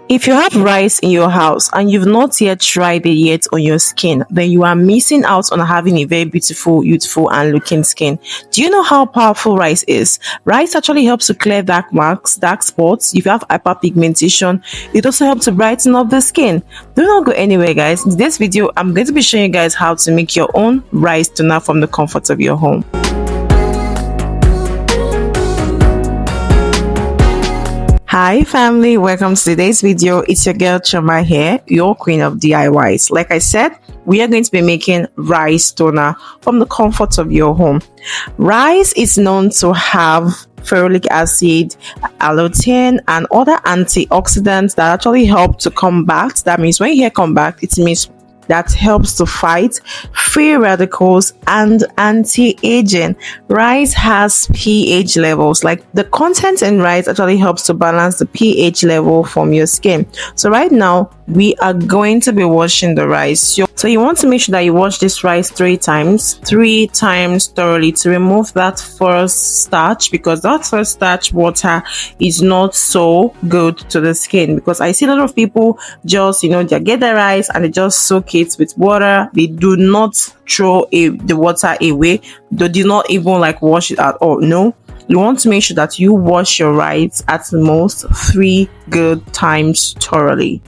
If you have rice in your house and you've not yet tried it yet on your skin, then you are missing out on having a very beautiful, youthful, and looking skin. Do you know how powerful rice is? Rice actually helps to clear dark marks, dark spots. If you have hyperpigmentation, it also helps to brighten up the skin. Do not go anywhere, guys. In this video, I'm going to be showing you guys how to make your own rice toner from the comfort of your home. Hi family, welcome to today's video. It's your girl Chioma here, your queen of DIYs. Like I said, we are going to be making rice toner from the comfort of your home. Rice is known to have ferulic acid, allothane, and other antioxidants that actually help to combat. That means when you hear combat, it means that helps to fight free radicals and anti-aging. Rice has pH levels. Like the content in rice actually helps to balance the pH level from your skin. So right now we are going to be washing the rice. So you want to make sure that you wash this rice three times thoroughly to remove that first starch, because that first starch water is not so good to the skin. Because I see a lot of people just they get the rice and they just soak it with water. They do not throw the water away. They do not even wash it at all. No, you want to make sure that you wash your rice at most 3 good times thoroughly.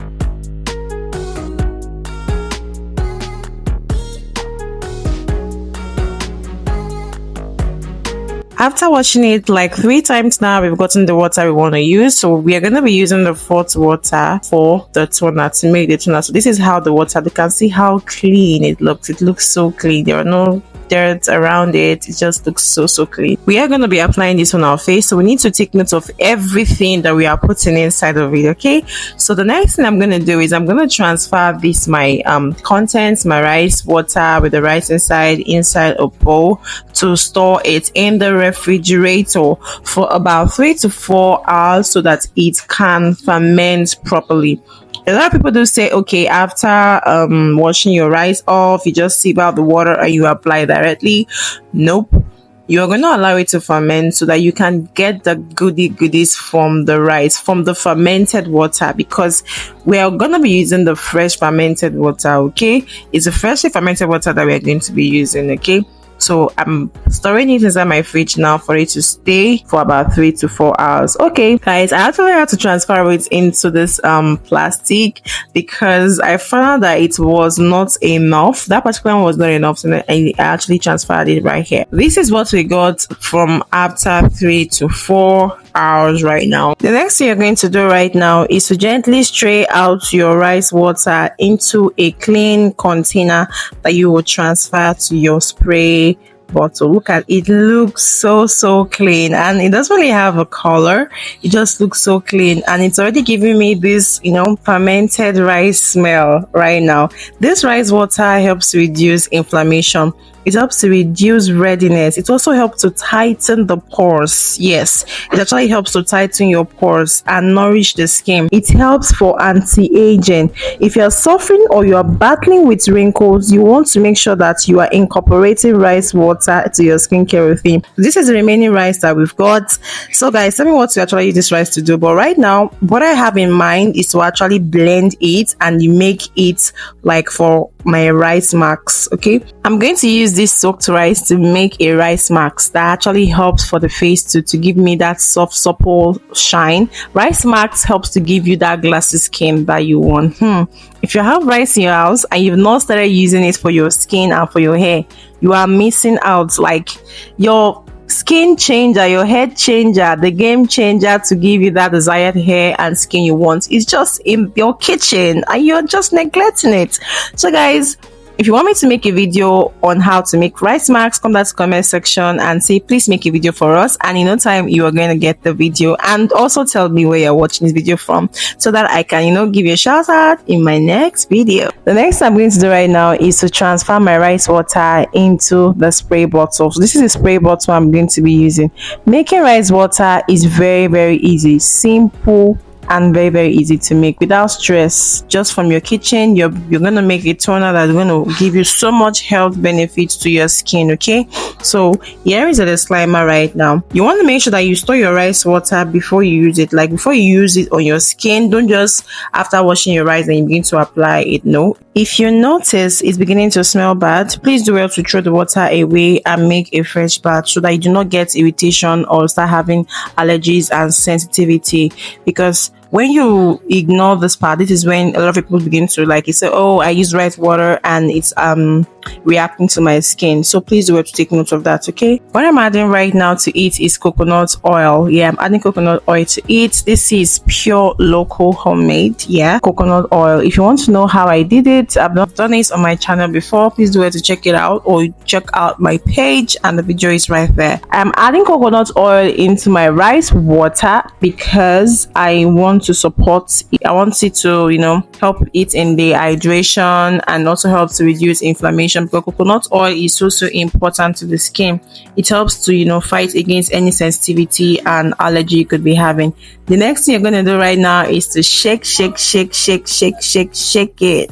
After washing it 3 times now, we've gotten the water we want to use. So we are going to be using the 4th water for the toner to make the toner. So this is how the water, you can see how clean it looks. It looks so clean. There are no dirt around it. It just looks so clean. We are going to be applying this on our face, so we need to take note of everything that we are putting inside of it. Okay, so the next thing I'm going to do is I'm going to transfer this my contents, my rice water with the rice inside a bowl, to store it in the refrigerator for about 3 to 4 hours so that it can ferment properly. A lot of people do say, okay, after washing your rice off, you just sieve out the water and you apply directly. Nope. You're going to allow it to ferment so that you can get the goodies from the rice, from the fermented water, because we are going to be using the fresh fermented water. Okay, it's a freshly fermented water that we are going to be using. Okay, so I'm storing it inside my fridge now for it to stay for about 3 to 4 hours. Okay, guys, I actually had to transfer it into this plastic because I found out that it was not enough. That particular one was not enough, so I actually transferred it right here. This is what we got from after 3 to 4 hours right now. The next thing you're going to do right now is to gently stray out your rice water into a clean container that you will transfer to your spray bottle. Look at it, looks so clean, and it doesn't really have a color. It just looks so clean, and it's already giving me this fermented rice smell right now. This rice water helps to reduce inflammation. It helps to reduce redness. It also helps to tighten the pores. Yes, it actually helps to tighten your pores and nourish the skin. It helps for anti-aging. If you're suffering or you're battling with wrinkles, you want to make sure that you are incorporating rice water to your skincare routine. This is the remaining rice that we've got. So guys, tell me what to actually use this rice to do. But right now, what I have in mind is to actually blend it and you make it for my rice marks. Okay, I'm going to use this soaked rice to make a rice marks that actually helps for the face to give me that soft supple shine. Rice marks helps to give you that glassy skin that you want. If you have rice in your house and you've not started using it for your skin and for your hair, you are missing out. Your skin changer, your head changer, the game changer to give you that desired hair and skin you want is just in your kitchen and you're just neglecting it. So guys, if you want me to make a video on how to make rice marks, come down to the comment section and say please make a video for us, and in no time you are going to get the video. And also tell me where you're watching this video from so that I can give you a shout out in my next video. The next thing I'm going to do right now is to transfer my rice water into the spray bottle. So this is a spray bottle I'm going to be using. Making rice water is very easy, simple and very, very easy to make without stress. Just from your kitchen, you're gonna make a toner that's gonna give you so much health benefits to your skin. Okay, so here is a disclaimer right now. You want to make sure that you store your rice water before you use it. Like before you use it on your skin, don't just after washing your rice and you begin to apply it. No, if you notice it's beginning to smell bad, please do well to throw the water away and make a fresh bath so that you do not get irritation or start having allergies and sensitivity. Because when you ignore this part, this is when a lot of people begin to like you say, oh, I use rice water and it's reacting to my skin. So please do have to take note of that. Okay, what I'm adding right now to it is coconut oil. Yeah, I'm adding coconut oil to it. This is pure local homemade, yeah, coconut oil. If you want to know how I did it, I've not done this on my channel before. Please do have to check it out or check out my page and the video is right there. I'm adding coconut oil into my rice water because I want to support it. I want it to, you know, help it in the hydration and also help to reduce inflammation, because coconut oil is so important to the skin. It helps to, you know, fight against any sensitivity and allergy you could be having. The next thing you're going to do right now is to shake it.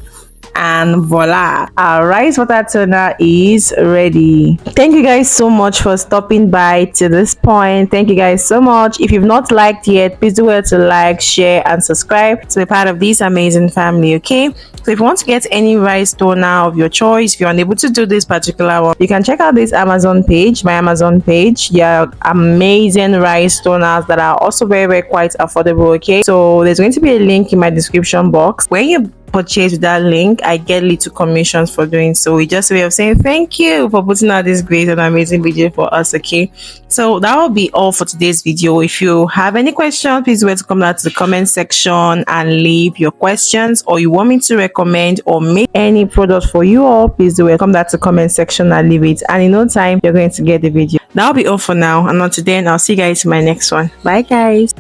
And voila, our rice water toner is ready. Thank you guys so much for stopping by to this point. Thank you guys so much. If you've not liked yet, please do well to like, share and subscribe to be part of this amazing family. Okay, so if you want to get any rice toner of your choice, if you're unable to do this particular one, you can check out this Amazon page, my Amazon page. Yeah, amazing rice toners that are also very quite affordable. Okay, so there's going to be a link in my description box. When you purchase with that link, I get little commissions for doing so. It's just a way of saying thank you for putting out this great and amazing video for us. Okay, so that will be all for today's video. If you have any questions, please wait to come down to the comment section and leave your questions, or you want me to recommend or make any product for you all, please do come down to the comment section and leave it, and in no time you're going to get the video. That'll be all for now, and until then I'll see you guys in my next one. Bye guys.